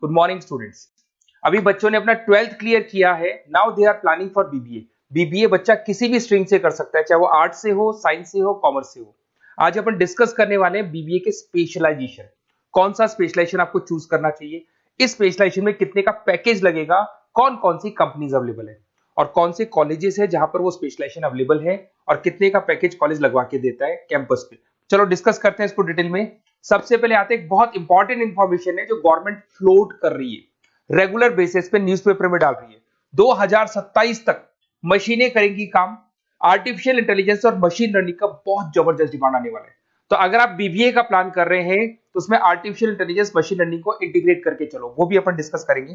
Good morning students. अभी बच्चों ने अपना 12th क्लियर किया है। Now they are planning for BBA. BBA बच्चा किसी भी स्ट्रीम से कर सकता है, चाहे वो आर्ट से हो, साइंस से हो, कॉमर्स से हो। आज अपन डिस्कस करने वाले हैं बीबीए के स्पेशलाइजेशन। कौन सा स्पेशलाइजेशन आपको चूज करना चाहिए, इस स्पेशलाइजेशन में कितने का पैकेज लगेगा, कौन कौन सी कंपनीज अवेलेबल है और कौन से कॉलेजेस है जहां पर वो स्पेशलाइजेशन अवेलेबल है और कितने का पैकेज कॉलेज लगवा के देता है कैंपस पे। चलो डिस्कस करते हैं इसको डिटेल में। सबसे पहले आते हैं, एक बहुत इंपॉर्टेंट इंफॉर्मेशन है जो गवर्नमेंट फ्लोट कर रही है, रेगुलर बेसिस पे न्यूज़पेपर में डाल रही है। 2027 तक मशीनें करेंगी काम। आर्टिफिशियल इंटेलिजेंस और मशीन लर्निंग का बहुत जबरदस्त डिमांड आने वाला है। तो अगर आप बीबीए का प्लान कर रहे हैं तो उसमें आर्टिफिशियल इंटेलिजेंस, मशीन लर्निंग को इंटीग्रेट करके चलो, वो भी अपन डिस्कस करेंगे।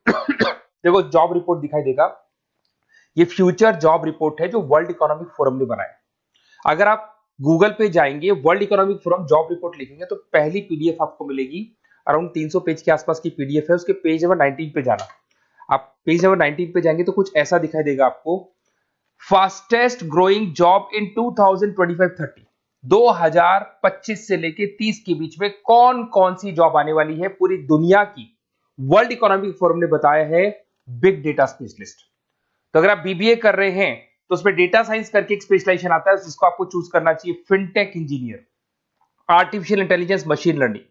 देखो जॉब रिपोर्ट दिखाई देगा, ये फ्यूचर जॉब रिपोर्ट है जो वर्ल्ड इकोनॉमिक फोरम ने बनाया। अगर आप गूगल पे जाएंगे, world economic forum job report लिखेंगे तो पहली पीडीएफ आपको मिलेगी। अराउंड 300 पेज के आसपास की पीडीएफ है। उसके पेज नंबर 19 पे जाना। आप पेज नंबर 19 पे जाएंगे तो कुछ ऐसा दिखाई देगा आपको, फास्टेस्ट ग्रोइंग जॉब इन 2025-30, 2025 से लेके 30 के बीच में कौन कौन सी जॉब आने वाली है पूरी दुनिया की। वर्ल्ड इकोनॉमिक फोरम ने बताया है बिग डेटा स्पेशलिस्ट। तो अगर आप बीबीए कर रहे हैं तो उसमें डेटा साइंस करके एक स्पेशलाइजेशन आता है, जिसको आपको चूज करना चाहिए। Fintech engineer, artificial intelligence, machine learning,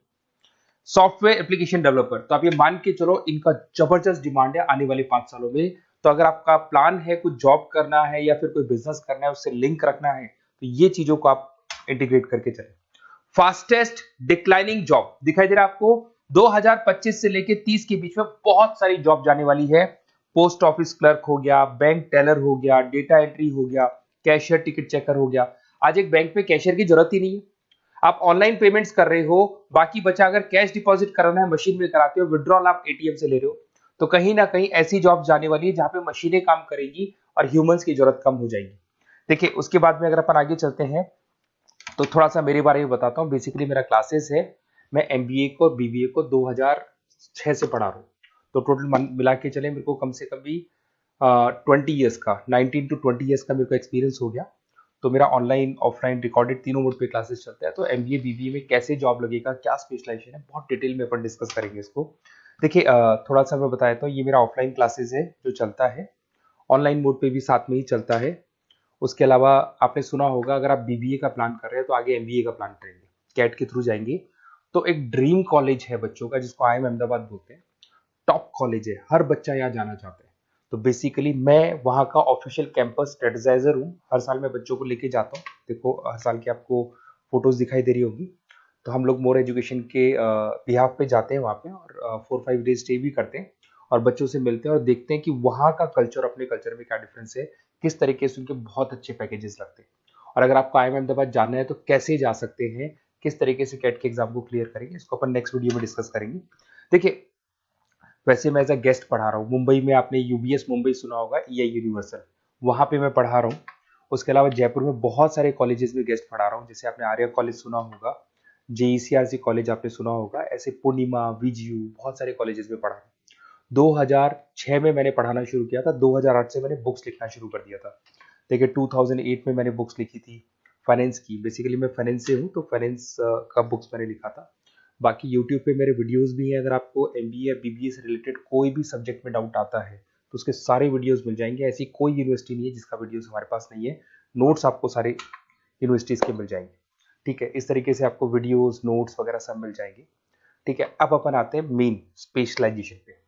software application developer. तो आप ये मान के चलो इनका जबरदस्त डिमांड है आने वाले 5 सालों में। तो अगर आपका प्लान है कुछ जॉब करना है या फिर कोई बिजनेस करना है, उससे लिंक रखना है, तो ये चीजों को आप इंटीग्रेट करके चले। फास्टेस्ट डिक्लाइनिंग जॉब दिखाई दे रहा है आपको, 2025 से लेके 30 के बीच में बहुत सारी जॉब जाने वाली है। पोस्ट ऑफिस क्लर्क हो गया, बैंक टेलर हो गया, डेटा एंट्री हो गया, कैशियर, टिकट चेकर हो गया। आज एक बैंक में कैशियर की जरूरत ही नहीं है। आप ऑनलाइन पेमेंट्स कर रहे हो, बाकी बचा अगर कैश डिपॉजिट कराना है मशीन में कराते हो, विड्रॉल आप एटीएम से ले रहे हो। तो कहीं ना कहीं ऐसी जॉब जाने वाली है जहां पे मशीनें काम करेंगी और ह्यूमंस की जरूरत कम हो जाएगी। देखिए उसके बाद में अगर अपन आगे चलते हैं तो थोड़ा सा मेरे बारे में बताता हूँ। बेसिकली मेरा क्लासेस है, मैं एमबीए को और बीबीए को 2006 से पढ़ा रहा हूँ। तो टोटल मिला के चले मेरे को कम से कम भी 20 ईयर्स का, 19 to 20 ईयर्स का मेरे को एक्सपीरियंस हो गया। तो मेरा ऑनलाइन ऑफलाइन रिकॉर्डेड तीनों मोड पे क्लासेस चलते हैं। तो एमबीए बीबीए में कैसे जॉब लगेगा, क्या स्पेशलाइजेशन है, बहुत डिटेल में अपन डिस्कस करेंगे इसको। देखिए थोड़ा सा मैं बताया तो ये मेरा ऑफलाइन क्लासेस है जो चलता है, ऑनलाइन मोड पे भी साथ में ही चलता है। उसके अलावा आपने सुना होगा अगर आप बीबीए का प्लान कर रहे हैं तो आगे एमबीए का प्लान करेंगे, कैट के थ्रू जाएंगे। तो एक ड्रीम कॉलेज है बच्चों का जिसको IIM अहमदाबाद बोलते हैं। टॉप कॉलेज है, हर बच्चा यहाँ जाना चाहता है। तो बेसिकली मैं वहाँ का ऑफिशियल कैंपस स्ट्रेटेजाइजर हूँ। हर साल मैं बच्चों को लेके जाता हूँ। देखो हर साल की आपको फोटोज दिखाई दे रही होगी। तो हम लोग मोर एजुकेशन के बिहाफ पे जाते हैं वहाँ पे और 4-5 डेज स्टे भी करते हैं और बच्चों से मिलते हैं और देखते हैं कि वहाँ का कल्चर अपने कल्चर में क्या डिफरेंस है, किस तरीके से उनके बहुत अच्छे पैकेजेस लगते हैं। और अगर आपको IIM अहमदाबाद जाना है तो कैसे जा सकते हैं, किस तरीके से कैट के एग्जाम को क्लियर करेंगे, इसको अपन नेक्स्ट वीडियो में डिस्कस करेंगे। देखिए वैसे मैं एज अ गेस्ट पढ़ा रहा हूँ मुंबई में, आपने यूबीएस मुंबई सुना होगा, EI यूनिवर्सल, वहाँ पे मैं पढ़ा रहा हूँ। उसके अलावा जयपुर में बहुत सारे कॉलेजेस में गेस्ट पढ़ा रहा हूँ, जैसे आपने आर्या कॉलेज सुना होगा, JECRC कॉलेज आपने सुना होगा, ऐसे पूर्णिमा, VGU, बहुत सारे कॉलेजेस में पढ़ा रहा हूँ। 2006 में मैंने पढ़ाना शुरू किया था, 2008 से मैंने बुक्स लिखना शुरू कर दिया था। देखिए 2008 में मैंने बुक्स लिखी थी फाइनेंस की। बेसिकली मैं फाइनेंस से हूँ तो फाइनेंस का बुक्स मैंने लिखा था। बाकी यूट्यूब पे मेरे वीडियोस भी हैं। अगर आपको एमबीए या बीबीए से रिलेटेड कोई भी सब्जेक्ट में डाउट आता है तो उसके सारे वीडियोस मिल जाएंगे। ऐसी कोई यूनिवर्सिटी नहीं है जिसका वीडियोस हमारे पास नहीं है। नोट्स आपको सारे यूनिवर्सिटीज के मिल जाएंगे। ठीक है, इस तरीके से आपको वीडियोस, नोट्स वगैरह सब मिल जाएंगे। ठीक है, अब अपन आते हैं मेन स्पेशलाइजेशन पे।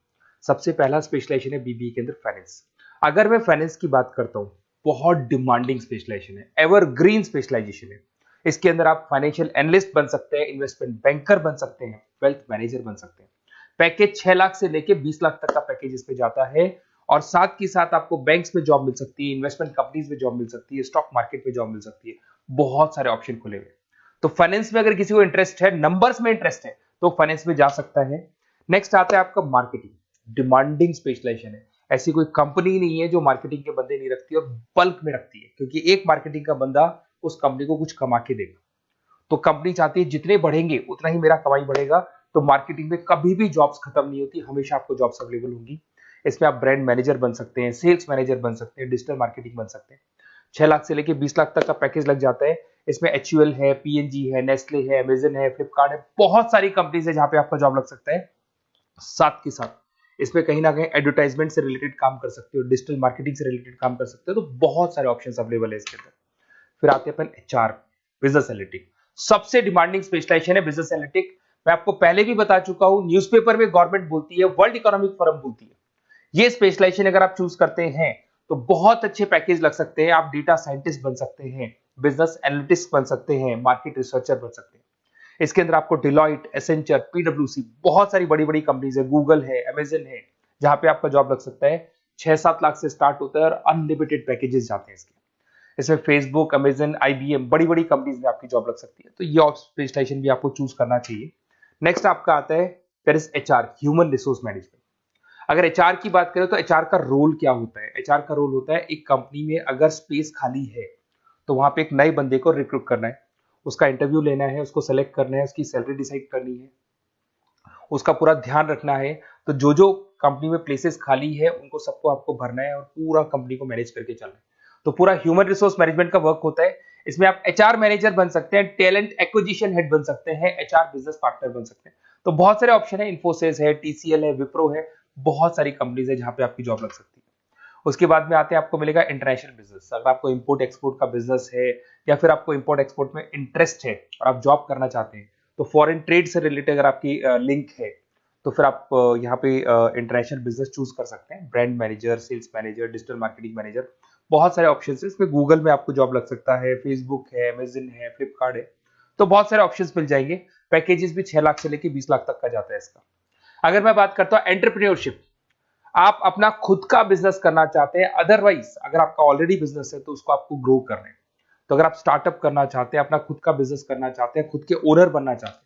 सबसे पहला स्पेशलाइजेशन है बीबीए के अंदर फाइनेंस। अगर मैं फाइनेंस की बात करता हूँ, बहुत डिमांडिंग स्पेशलाइजेशन है, एवरग्रीन स्पेशलाइजेशन है। इसके अंदर आप फाइनेंशियल एनालिस्ट बन सकते हैं, इन्वेस्टमेंट बैंकर बन सकते हैं, वेल्थ मैनेजर बन सकते हैं। पैकेज 6 लाख से लेके 20 लाख तक का पैकेज इस पे जाता है और साथ ही साथ आपको बैंक्स में जॉब मिल सकती है, इन्वेस्टमेंट कंपनीज में जॉब मिल सकती है, स्टॉक मार्केट में जॉब मिल सकती है। बहुत सारे ऑप्शन खुले हुए। तो फाइनेंस में अगर किसी को इंटरेस्ट है, नंबर्स में इंटरेस्ट है, तो फाइनेंस में जा सकता है। नेक्स्ट आता है आपका मार्केटिंग। डिमांडिंग स्पेशलाइजेशन है। ऐसी कोई कंपनी नहीं है जो मार्केटिंग के बंदे नहीं रखती और बल्क में रखती है, क्योंकि एक मार्केटिंग का बंदा उस कंपनी को कुछ कमा के देगा। तो कंपनी चाहती है जितने बढ़ेंगे उतना ही मेरा कमाई बढ़ेगा। तो मार्केटिंग में कभी भी जॉब्स खत्म नहीं होती, हमेशा आपको जॉब्स अवेलेबल होंगी। इसमें आप ब्रांड मैनेजर बन सकते हैं, सेल्स मैनेजर बन सकते हैं, डिजिटल मार्केटिंग बन सकते हैं। 6 लाख से लेके 20 लाख तक का पैकेज लग जाता है। इसमें HUL है, PNG है, नेस्ले है, अमेजन है, फ्लिपकार्ट है, बहुत सारी कंपनीज है जहां पे आपका जॉब लग सकता है। साथ के साथ इसमें कहीं ना कहीं एडवर्टाइजमेंट से रिलेटेड काम कर सकते हो, डिजिटल मार्केटिंग से रिलेटेड काम कर सकते हो, तो बहुत सारे ऑप्शंस अवेलेबल है इसके अंदर। फिर आते हैं अपन एचआर, बिजनेस एनालिटिक। सबसे डिमांडिंग स्पेशलाइजेशन है बिजनेस एनालिटिक। मैं आपको पहले भी बता चुका हूं, न्यूज़पेपर में गवर्नमेंट बोलती है, वर्ल्ड इकोनॉमिक फोरम बोलती है। ये स्पेशलाइजेशन अगर आप चूज करते हैं तो बहुत अच्छे पैकेज लग सकते हैं। आप डेटा साइंटिस्ट बन सकते हैं, बिजनेस एनालिटिस्ट बन सकते हैं, मार्केट रिसर्चर बन सकते हैं। इसके अंदर आपको डिलॉइट, एसेंचर, पीडब्ल्यूसी, बहुत सारी बड़ी बड़ी कंपनीज है, गूगल है, अमेजन है, जहां पे आपका जॉब लग सकता है। 6-7 लाख से स्टार्ट होता है और अनलिमिटेड पैकेजेस जाते हैं इसके। इसमें फेसबुक, अमेजन, आईबीएम, बड़ी बड़ी कंपनीज में आपकी जॉब लग सकती है, तो ये स्पेशलाइजेशन भी आपको चूज करना चाहिए। नेक्स्ट आपका आता है that is HR, human resource management. अगर एचआर की बात करें तो एचआर का रोल क्या होता है? एचआर का रोल होता है, एक कंपनी में अगर स्पेस खाली है तो वहां पे एक नए बंदे को रिक्रूट करना है, उसका इंटरव्यू लेना है, उसको सेलेक्ट करना है, उसकी सैलरी डिसाइड करनी है, उसका पूरा ध्यान रखना है। तो जो जो कंपनी में प्लेसेस खाली है उनको सबको आपको भरना है और पूरा कंपनी को मैनेज करके चलना है। तो पूरा ह्यूमन रिसोर्स मैनेजमेंट का वर्क होता है। इसमें आप एचआर मैनेजर बन सकते हैं, टैलेंट एक्विजिशन हेड बन सकते हैं, एचआर बिजनेस पार्टनर बन सकते हैं। तो बहुत सारे ऑप्शन है, इन्फोसिस है, टीसीएल है, विप्रो है, बहुत सारी कंपनीज है जहां पे आपकी जॉब लग सकती है। उसके बाद में आते हैं, आपको मिलेगा इंटरनेशनल बिजनेस। अगर आपको इंपोर्ट एक्सपोर्ट का बिजनेस है या फिर आपको इंपोर्ट एक्सपोर्ट में इंटरेस्ट है और आप जॉब करना चाहते हैं, तो फॉरेन ट्रेड से रिलेटेड अगर आपकी लिंक है तो फिर आप यहाँ पे इंटरनेशनल बिजनेस चूज कर सकते हैं। Brand manager, sales manager, digital marketing manager, बहुत सारे ऑप्शन है इसमें। गूगल में आपको जॉब लग सकता है, फेसबुक है, अमेजन है, फ्लिपकार्ट है, तो बहुत सारे ऑप्शंस मिल जाएंगे। पैकेजेस भी 6 लाख से लेकर 20 लाख तक का जाता है इसका। अगर मैं बात करता हूं एंटरप्रेन्योरशिप, आप अपना खुद का बिजनेस करना चाहते हैं, अदरवाइज अगर आपका ऑलरेडी बिजनेस है तो उसको आपको ग्रो करना है। तो अगर आप स्टार्टअप करना चाहते हैं, अपना खुद का बिजनेस करना चाहते हैं, खुद के ओनर बनना चाहते हैं,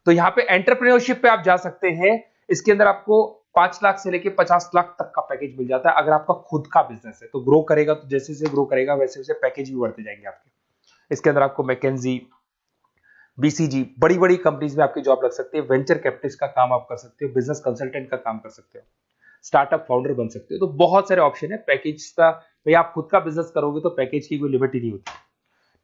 तो यहाँ पे एंटरप्रेन्योरशिप पे आप जा सकते हैं। इसके अंदर आपको 5 लाख से लेके 50 लाख तक का पैकेज मिल जाता है। अगर आपका खुद का बिजनेस है तो ग्रो करेगा, तो जैसे जैसे ग्रो करेगा वैसे वैसे पैकेज भी बढ़ते जाएंगे आपके। इसके अंदर आपको मैकेंजी, बीसीजी, बड़ी बड़ी कंपनीज में आपकी जॉब लग सकती है। वेंचर कैपिटलिस्ट का काम आप कर सकते हो, बिजनेस कंसल्टेंट का काम कर सकते हो, स्टार्टअप फाउंडर बन सकते हो। तो बहुत सारे ऑप्शन है पैकेज का। भाई आप खुद का बिजनेस करोगे तो पैकेज की कोई लिमिट ही नहीं होती।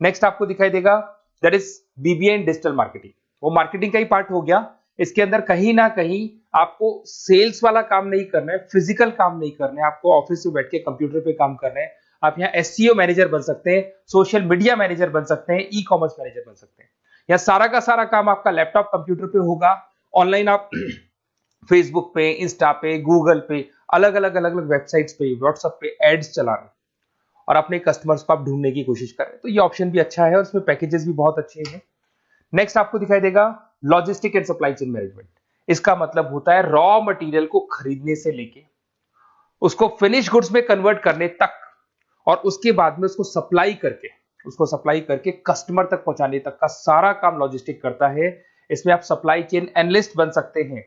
नेक्स्ट आपको दिखाई देगा that is BBA in digital marketing. वो मार्केटिंग का ही पार्ट हो गया। इसके अंदर कहीं ना कहीं आपको सेल्स वाला काम नहीं करना है, फिजिकल काम नहीं करना है, आपको ऑफिस में बैठ के कंप्यूटर पे काम करना है। आप यहाँ एसईओ मैनेजर बन सकते हैं, सोशल मीडिया मैनेजर बन सकते हैं, ई कॉमर्स मैनेजर बन सकते हैं। यह सारा का सारा काम आपका लैपटॉप कंप्यूटर पे होगा। ऑनलाइन आप फेसबुक पे, इंस्टा पे, गूगल पे, अलग अलग वेबसाइट्स पे, व्हाट्सएप पे एड्स चला रहे हैं और अपने कस्टमर्स को आप ढूंढने की कोशिश कर रहे हैं। तो ये ऑप्शन भी अच्छा है और इसमें पैकेजेस भी बहुत अच्छे हैं। नेक्स्ट आपको दिखाई देगा logistic and supply chain management. इसका मतलब होता है रॉ मटेरियल को खरीदने से लेके उसको फिनिश गुड्स में कन्वर्ट करने तक और उसके बाद में उसको सप्लाई करके कस्टमर तक पहुंचाने तक का सारा काम लॉजिस्टिक करता है। इसमें आप सप्लाई चेन एनालिस्ट बन सकते हैं,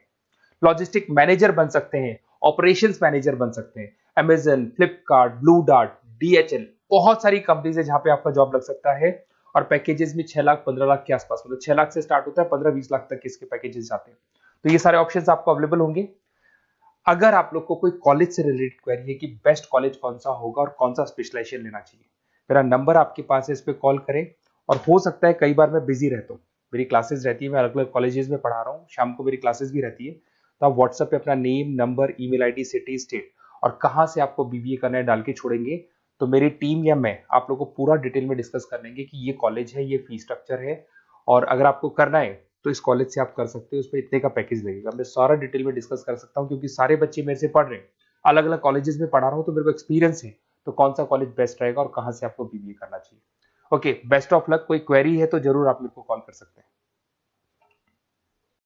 लॉजिस्टिक मैनेजर बन सकते हैं, ऑपरेशंस मैनेजर बन सकते हैं। Amazon, Flipkart, blue dart, DHL, बहुत सारी कंपनीज है जहां पे आपका जॉब लग सकता है। और पैकेजेस में 6 लाख 15 लाख के आसपास, मतलब 6 लाख से स्टार्ट होता है, 15-20 लाख तक इसके पैकेजेस जाते हैं। तो ये सारे ऑप्शंस आपको अवेलेबल होंगे। अगर आप लोग को कोई कॉलेज से रिलेटेड क्वेरी है कि बेस्ट कॉलेज कौन सा होगा और कौन सा स्पेशलाइजेशन लेना चाहिए, मेरा नंबर आपके पास है, इस पर कॉल करें। और हो सकता है कई बार मैं बिजी रहता हूँ, मेरी क्लासेस रहती है, मैं अलग अलग कॉलेजेस में पढ़ा रहा हूँ, शाम को मेरी क्लासेस भी रहती है, तो आप व्हाट्सएप पे अपना name, number, email ID, city, state और कहाँ से आपको बीबीए करना है डाल के छोड़ेंगे, तो मेरी टीम या मैं आप लोग को पूरा डिटेल में डिस्कस कर लेंगे कि ये कॉलेज है, ये फीस स्ट्रक्चर है, और अगर आपको करना है तो इस कॉलेज से आप कर सकते हो, उस पर इतने का पैकेज लगेगा। मैं सारा डिटेल में डिस्कस कर सकता हूँ क्योंकि सारे बच्चे मेरे से पढ़ रहे हैं, अलग अलग कॉलेजेस में पढ़ा रहा हूँ, तो मेरे को एक्सपीरियंस है तो कौन सा कॉलेज बेस्ट रहेगा और कहाँ से आपको बीबीए करना चाहिए। Okay, best of luck. कोई क्वेरी है तो जरूर आप मेरे को कॉल कर सकते हैं।